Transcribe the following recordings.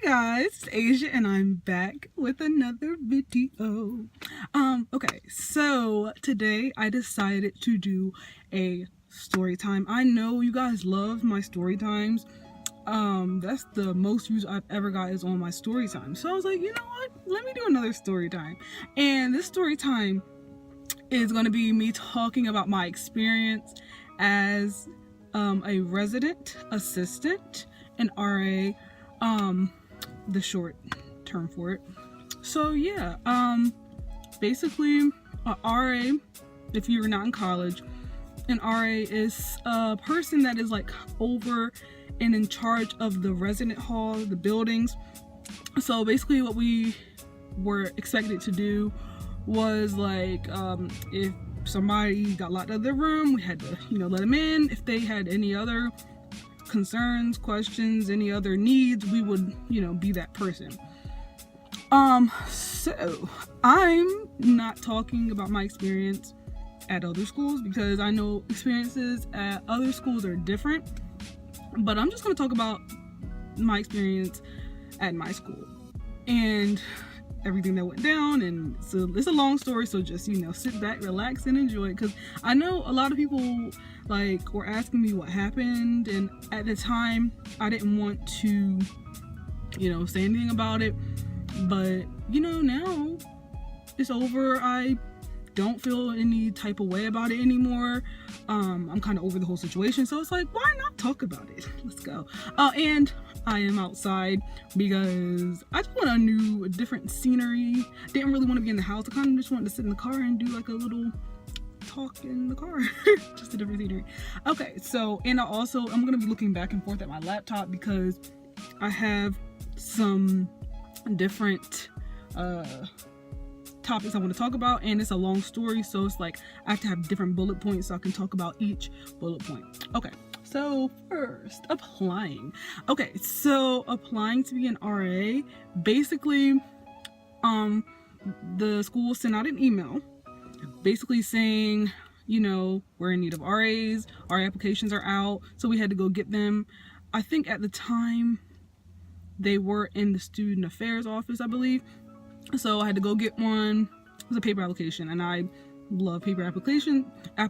guys, it's Asia and I'm back with another video. Okay, so today I decided to do a story time. I know you guys love my story times. That's the most views I've ever got is on my story time. So I was like, you know what? Let me do another story time. And this story time is going to be me talking about my experience as a resident assistant, an RA, the short term for it. So yeah, basically a RA, if you're not in college, an RA is a person that is like over and in charge of the resident hall, the buildings. So basically what we were expected to do was like, if somebody got locked out of their room, we had to, let them in. If they had any other concerns, questions, any other needs, we would, be that person. So I'm not talking about my experience at other schools because I know experiences at other schools are different, but I'm just going to talk about my experience at my school and everything that went down. And so it's a long story, so just sit back, relax, and enjoy it, because I know a lot of people were asking me what happened, and at the time I didn't want to say anything about it, but now it's over. I don't feel any type of way about it anymore. I'm kind of over the whole situation, so it's like, why not talk about it? Let's go. And I am outside because I just want a different scenery. Didn't really want to be in the house. I kind of just wanted to sit in the car and do like a little talk in the car. Just a different scenery. Okay, so, and I'm gonna be looking back and forth at my laptop because I have some different topics I want to talk about, and it's a long story, so it's like I have to have different bullet points so I can talk about each bullet point. Okay, so first, applying. Okay, so applying to be an RA, basically the school sent out an email basically saying, we're in need of RAs, our applications are out, so we had to go get them. I think at the time they were in the student affairs office, I believe. So I had to go get one. It was a paper application, and I love paper applications. I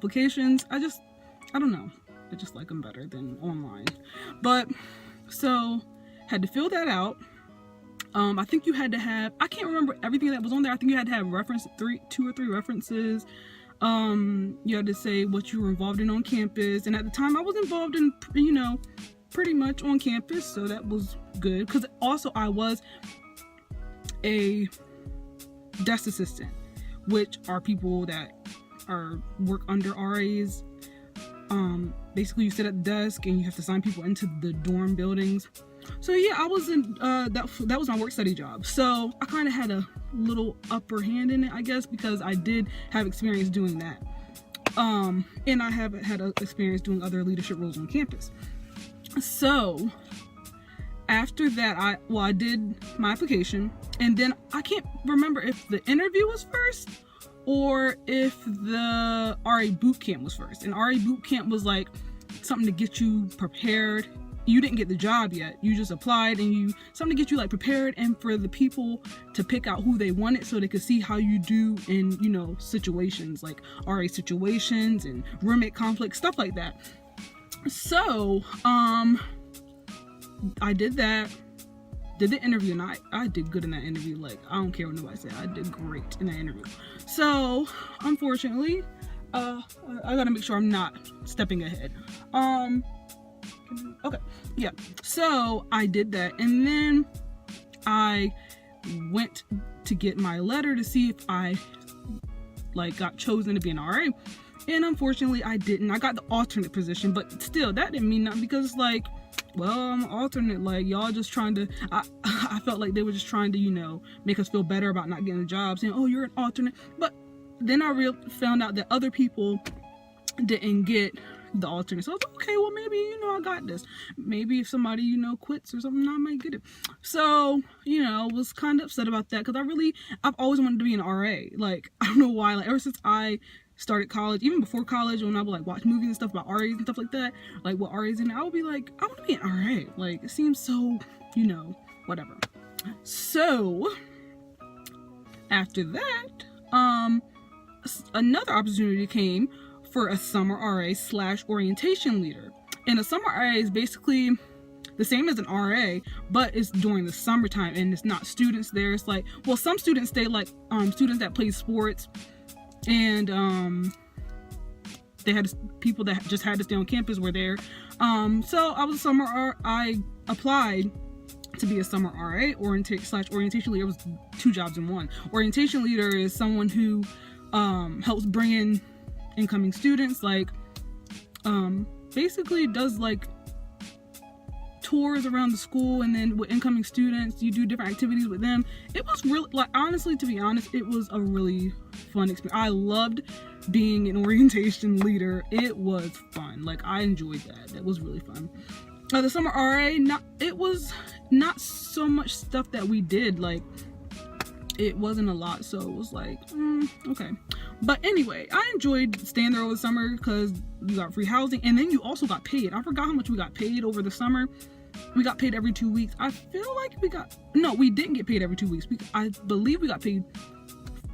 don't know. I just like them better than online. But so had to fill that out. I think you had to have, I can't remember everything that was on there. I think you had to have two or three references. You had to say what you were involved in on campus. And at the time I was involved in, pretty much on campus. So that was good. Because also I was a desk assistant, which are people that work under RAs. Basically you sit at the desk and you have to sign people into the dorm buildings. So yeah, I was in that was my work study job, so I kind of had a little upper hand in it, I guess, because I did have experience doing that, and I have had experience doing other leadership roles on campus. So after that, I did my application, and then I can't remember if the interview was first or if the RA boot camp was first. And RA boot camp was like something to get you prepared. You didn't get the job yet, you just applied, and something to get you prepared, and for the people to pick out who they wanted so they could see how you do in situations like RA situations and roommate conflict, stuff like that. So I did that, did the interview, and I did good in that interview. I don't care what nobody said, I did great in that interview. So unfortunately, I gotta make sure I'm not stepping ahead. Okay, yeah, so I did that, and then I went to get my letter to see if I got chosen to be an RA, and unfortunately I didn't. I got the alternate position, but still that didn't mean nothing, because well, I'm alternate, y'all just trying to, I felt like they were just trying to make us feel better about not getting the job, saying, oh, you're an alternate. But then I found out that other people didn't get the alternate. So I was like, okay, well, maybe I got this. Maybe if somebody quits or something, I might get it. So I was kind of upset about that, because I've always wanted to be an RA. I don't know why. Ever since I started college, even before college, when I would watch movies and stuff about RAs and stuff like that, what RAs in, I would be like, I want to be an RA. It seems so whatever. So after that, another opportunity came for a summer RA / orientation leader. And a summer RA is basically the same as an RA, but it's during the summertime, and it's not students there. It's like, well, some students stay, like students that play sports, and they had people that just had to stay on campus were there. So I was a summer I applied to be a summer RA / orientation leader. It was 2 jobs in one. Orientation leader is someone who helps bring in incoming students, like basically does like tours around the school, and then with incoming students you do different activities with them. It was really, like, honestly, to be honest, it was a really fun experience. I loved being an orientation leader. It was fun. Like, I enjoyed that. It was really fun. The summer RA, it was not so much stuff that we did. Like, it wasn't a lot, so it was like, okay. But anyway, I enjoyed staying there over the summer because you got free housing, and then you also got paid. I forgot how much we got paid over the summer. We got paid every 2 weeks. I feel like we didn't get paid every 2 weeks. I believe we got paid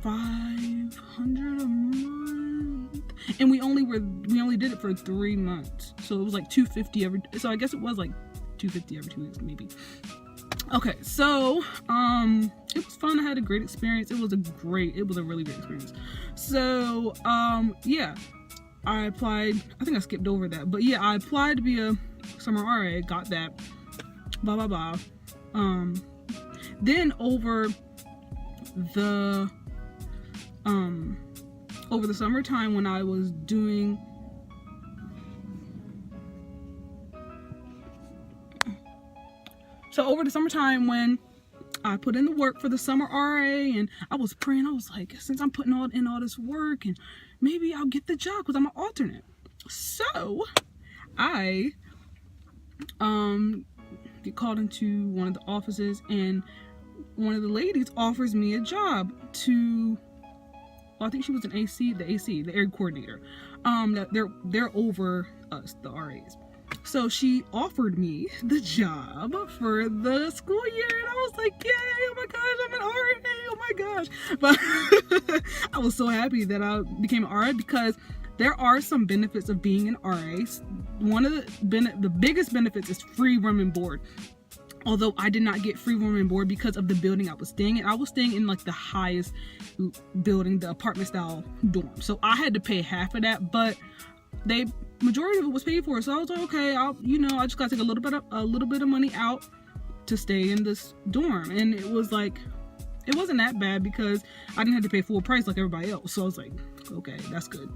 $500 a month, and we only did it for 3 months, so it was like $250 every. So I guess it was like $250 every 2 weeks, maybe. Okay, so it was fun. I had a great experience. It was a really great experience. So yeah, I applied. I think I skipped over that, but yeah, I applied to be a summer RA, got that, blah blah blah. Then over the summertime, when I was doing over the summertime, when I put in the work for the summer RA, and I was praying, I was like, since I'm putting in all this work, and maybe I'll get the job because I'm an alternate. So I get called into one of the offices, and one of the ladies offers me a job to, well, I think she was the air coordinator. That they're over us, the RAs. So she offered me the job for the school year, and I was like, yay, oh my gosh, I'm an RA, oh my gosh. But I was so happy that I became an RA, because there are some benefits of being an RA. One of the biggest benefits is free room and board. Although I did not get free room and board because of the building I was staying in. I was staying in like the highest building, the apartment style dorm. So I had to pay half of that, but majority of it was paid for. So I was like, okay, I just gotta take a little bit of money out to stay in this dorm. And it was like, it wasn't that bad because I didn't have to pay full price like everybody else. So I was like, okay, that's good.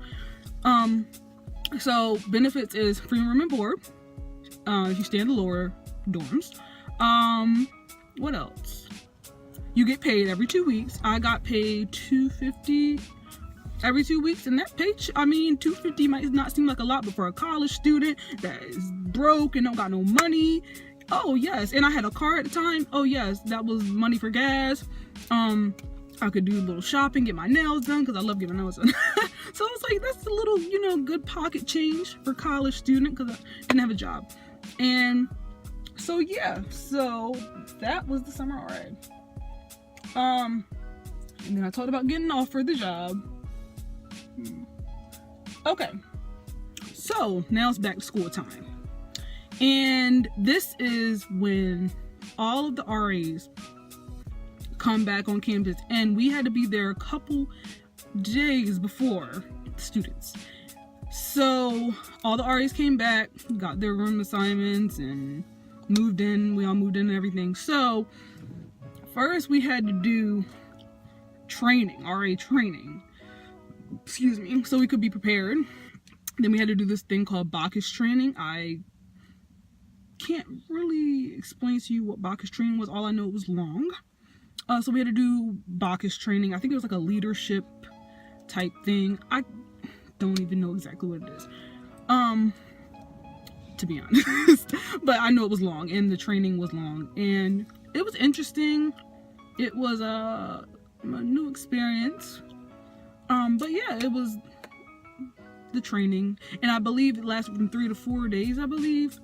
So benefits is free room and board. If you stay in the lower dorms. What else? You get paid every 2 weeks. I got paid $250 every 2 weeks, and that pay, $250 might not seem like a lot, but for a college student that is broke and don't got no money, oh yes. And I had a car at the time. Oh yes, that was money for gas. I could do a little shopping, get my nails done, because I love getting my nails done. So I was like, that's a little, good pocket change for college student, because I didn't have a job. And so yeah, so that was the summer RA. And then I talked about getting offered the job. Okay, so now it's back to school time. And this is when all of the RAs come back on campus, and we had to be there a couple days before the students. So all the RAs came back, got their room assignments, and moved in. We all moved in and everything. So first we had to do training, RA training, so we could be prepared. Then we had to do this thing called Bacchus training. I can't really explain to you what Bacchus training was. All I know, it was long. So we had to do Bacchus training. I think it was like a leadership type thing. I don't even know exactly what it is, to be honest. But I know it was long, and the training was long, and it was interesting. It was a new experience. But yeah, it was the training, and I believe it lasted from 3 to 4 days.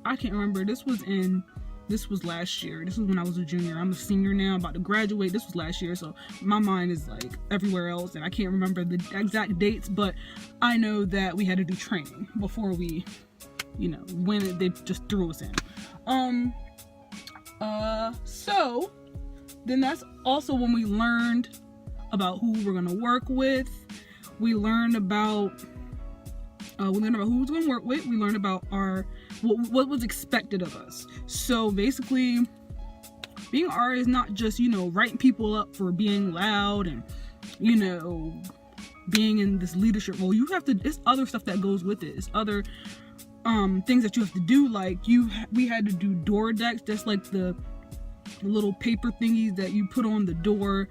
I can't remember. This was in this was last year. This was when I was a junior. I'm a senior now, about to graduate. This was last year, so my mind is like everywhere else, and I can't remember the exact dates, but I know that we had to do training before we, you know, when they just threw us in. So then that's also when we learned about who we're gonna work with. We learned about who we was gonna work with. We learned about what was expected of us. So basically, being RA is not just, you know, writing people up for being loud and, you know, being in this leadership role. You have to, it's other stuff that goes with it. It's other things that you have to do. Like we had to do door decks. That's like the little paper thingies that you put on the door,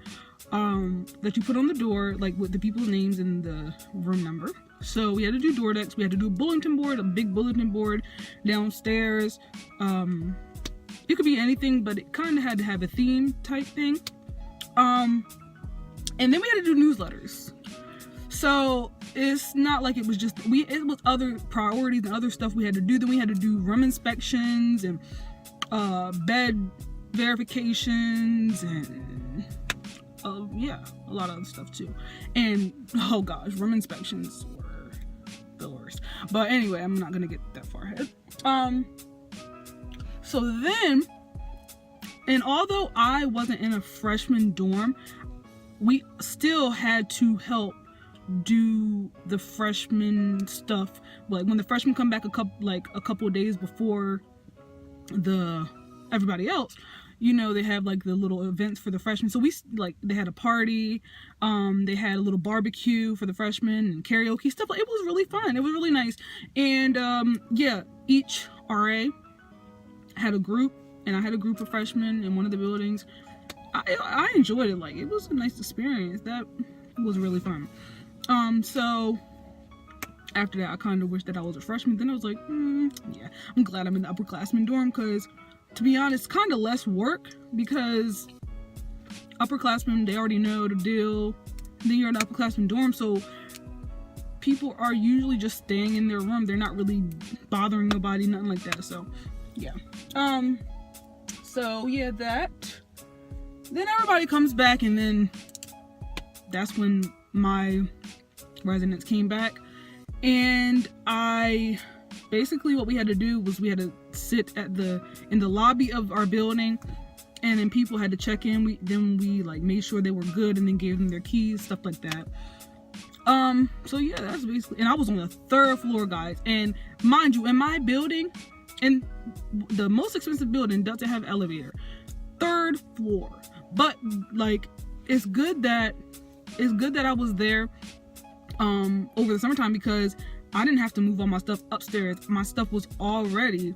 like with the people's names and the room number. So we had to do door decks. We had to do a bulletin board, a big bulletin board downstairs. It could be anything, but it kind of had to have a theme type thing. And then we had to do newsletters. So it's not like it was just it was other priorities and other stuff we had to do. Then we had to do room inspections and bed verifications and yeah, a lot of other stuff too. And oh gosh, room inspections were the worst. But anyway, I'm not gonna get that far ahead. So then, and although I wasn't in a freshman dorm, we still had to help do the freshman stuff. Like when the freshmen come back a couple of days before everybody else, you know, they have like the little events for the freshmen. So they had a party, they had a little barbecue for the freshmen and karaoke stuff. It was really fun. It was really nice. And yeah, each RA had a group, and I had a group of freshmen in one of the buildings. I enjoyed it. Like, it was a nice experience. That was really fun. So after that, I kind of wish that I was a freshman. Then I was like, yeah, I'm glad I'm in the upperclassmen dorm, because to be honest, kind of less work, because upperclassmen, they already know the deal. Then you're in the upperclassmen dorm, so people are usually just staying in their room. They're not really bothering nobody, nothing like that. So yeah. So yeah, that. Then everybody comes back, and then that's when my residents came back. And basically what we had to do was we had to sit in the lobby of our building, and then people had to check in. Then we like made sure they were good, and then gave them their keys, stuff like that. So yeah, that's basically, and I was on the 3rd floor, guys. And mind you, in my building, and the most expensive building doesn't have elevator, 3rd floor. But like, it's good that I was there over the summertime, because I didn't have to move all my stuff upstairs. My stuff was already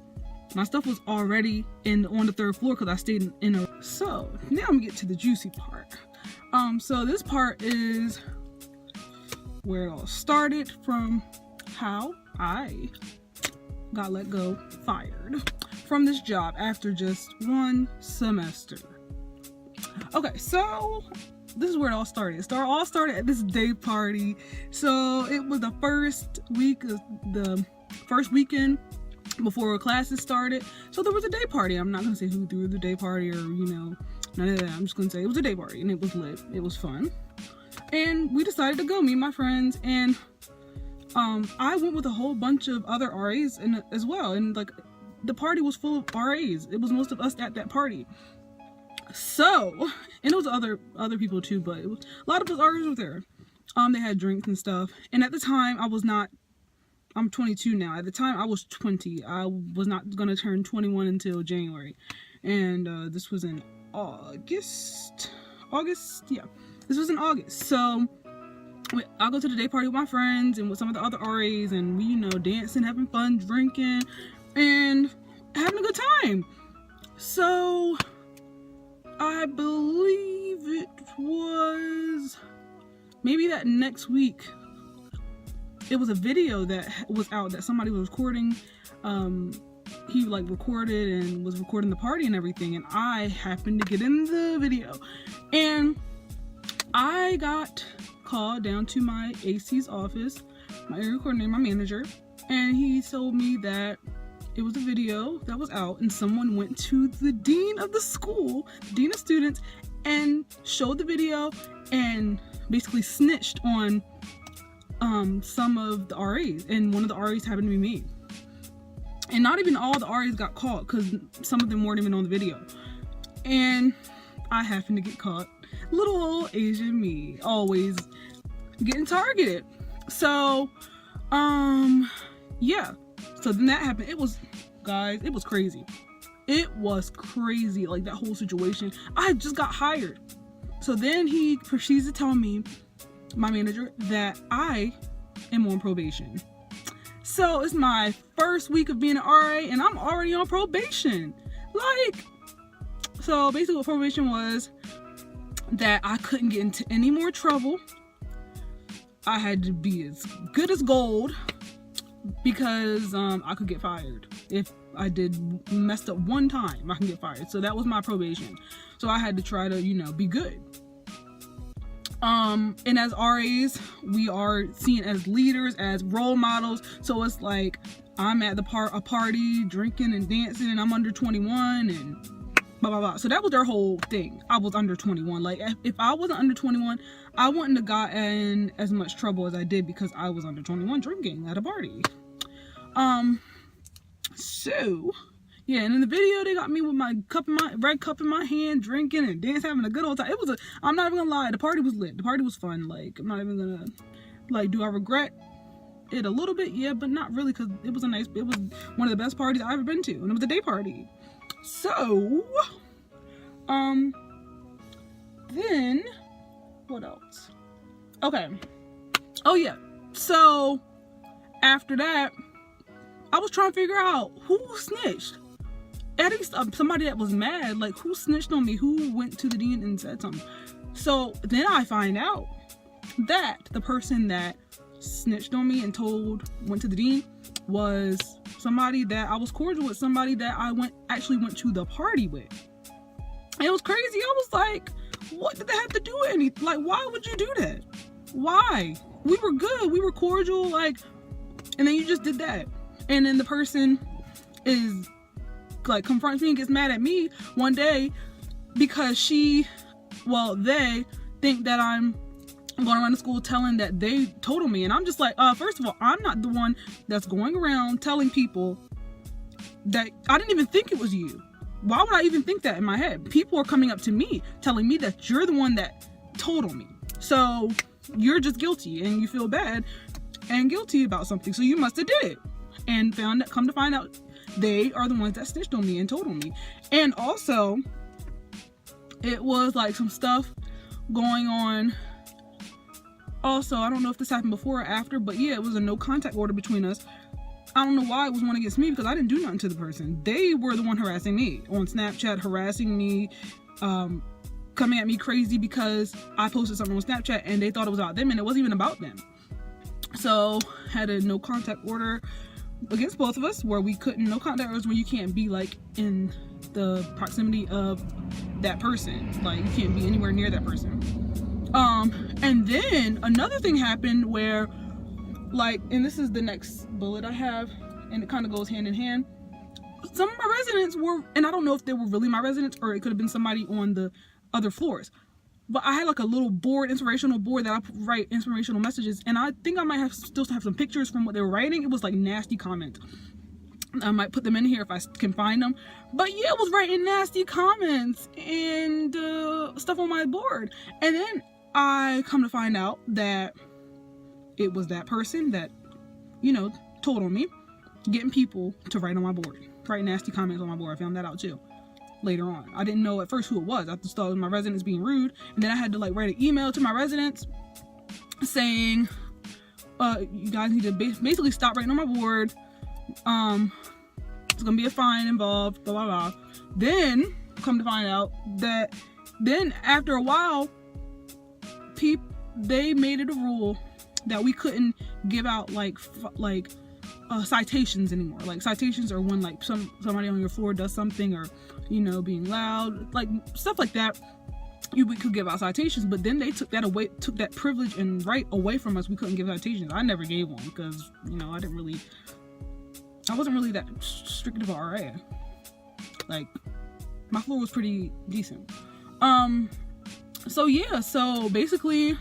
on the 3rd floor, because I stayed in a. So now I'm gonna get to the juicy part. So this part is where it all started, from how I got fired from this job after just 1 semester. Okay, so this is where it all started. It all started at this day party. So it was the first weekend before classes started. So there was a day party. I'm not gonna say who threw the day party, or none of that. I'm just gonna say it was a day party, and it was lit. It was fun. And we decided to go, me and my friends, and I went with a whole bunch of other RAs as well. And like, the party was full of RAs. It was most of us at that party. So, and it was other people too, but it was a lot of us RAs were there. They had drinks and stuff. And at the time, I'm 22 now. At the time, I was 20. I was not gonna turn 21 until January. And this was in August? Yeah, this was in August. So I'll go to the day party with my friends and with some of the other RAs, and we, dancing, having fun, drinking, and having a good time. So I believe it was maybe that next week, it was a video that was out that somebody was recording. He recorded and was recording the party and everything, and I happened to get in the video, and I got called down to my AC's office, my area coordinator, my manager, and he told me that it was a video that was out, and someone went to the dean of the school, the dean of students, and showed the video and basically snitched on some of the RAs, and one of the RAs happened to be me. And not even all the RAs got caught, because some of them weren't even on the video. And I happened to get caught. Little old Asian me, always getting targeted. So, yeah. So then that happened. It was, guys, it was crazy. It was crazy, like that whole situation. I just got hired. So then he proceeds to tell me, my manager, that I am on probation. So it's my first week of being an RA and I'm already on probation. Like, so basically what probation was, that I couldn't get into any more trouble. I had to be as good as gold, because I could get fired. If I did messed up one time, I can get fired. So that was my probation. So I had to try to, you know, be good. And as RAs, we are seen as leaders, as role models. So it's like, I'm at a party drinking and dancing and I'm under 21 and blah blah blah. So that was their whole thing. I was under 21. Like, if I wasn't under 21, I wouldn't have gotten as much trouble as I did, because I was under 21 drinking at a party. So yeah, and in the video they got me with my red cup in my hand, drinking and dancing, having a good old time. I'm not even gonna lie, the party was lit. The party was fun. Like, I'm not even gonna, like, do I regret it a little bit? Yeah, but not really, because it was one of the best parties I've ever been to, and it was a day party. So, then, what else? Okay. Oh yeah. So, after that, I was trying to figure out who snitched. At least somebody that was mad, like, who snitched on me, who went to the dean and said something. So then I find out that the person that snitched on me and went to the dean was somebody that I was cordial with, somebody that I actually went to the party with. And it was crazy. I was like, what did that have to do with anything? Like, why would you do that? Why? We were good, we were cordial, like, and then you just did that. And then the person is like, confronts me and gets mad at me one day because they think that I'm going around the school telling that they told me. And I'm just like, first of all, I'm not the one that's going around telling people that. I didn't even think it was you. Why would I even think that in my head? People are coming up to me telling me that you're the one that told on me. So you're just guilty and you feel bad and guilty about something. So you must have did it. And come to find out, they are the ones that snitched on me and told on me. And also, it was like some stuff going on. Also, I don't know if this happened before or after, but yeah, it was a no contact order between us. I don't know why it was one against me, because I didn't do nothing to the person. They were the one harassing me on Snapchat, harassing me, coming at me crazy because I posted something on Snapchat and they thought it was about them and it wasn't even about them. So, had a no contact order against both of us, where we couldn't, no contact orders where you can't be like in the proximity of that person. Like, you can't be anywhere near that person. And then another thing happened where, like, and this is the next bullet I have, and it kind of goes hand in hand. Some of my residents were, and I don't know if they were really my residents or it could have been somebody on the other floors, but I had like a little board, inspirational board, that I write inspirational messages, and I think I might still have some pictures from what they were writing. It was like nasty comments. I might put them in here if I can find them. But yeah, it was writing nasty comments and stuff on my board. And then I come to find out that it was that person that, you know, told on me, getting people to write on my board, write nasty comments on my board. I found that out too later on. I didn't know at first who it was. I just thought it was my residents being rude. And then I had to like write an email to my residents saying, you guys need to basically stop writing on my board. It's gonna be a fine involved, blah blah blah. Then come to find out that then after a while, they made it a rule that we couldn't give out like citations anymore. Like, citations are when like somebody on your floor does something, or, you know, being loud, like stuff like that. We could give out citations, but then they took that privilege and right away from us. We couldn't give citations. I never gave one because, you know, I didn't really I wasn't really that strict of a RA. Like, my floor was pretty decent. So yeah, so basically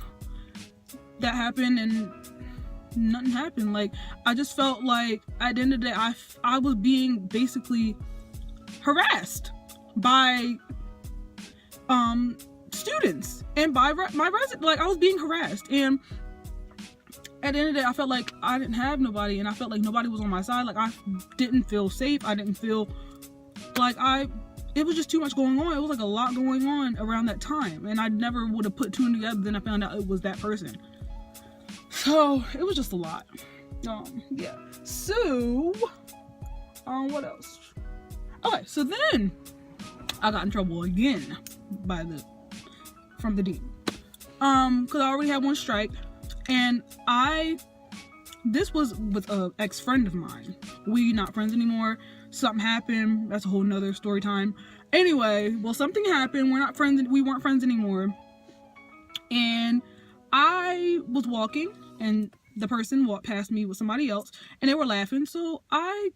that happened and nothing happened. Like, I just felt like at the end of the day, I was being basically harassed by students and by my resident. Like, I was being harassed, and at the end of the day, I felt like I didn't have nobody, and I felt like nobody was on my side. Like, I didn't feel safe. I didn't feel like it was just too much going on. It was like a lot going on around that time, and I never would have put two and together. Then I found out it was that person. So it was just a lot. Yeah. So, what else? Okay, so then I got in trouble again from the dean. Because I already had one strike, and this was with an ex-friend of mine. We not friends anymore. Something happened. That's a whole nother story time. Anyway, well, something happened. We weren't friends anymore. And I was walking, and the person walked past me with somebody else, and they were laughing. So I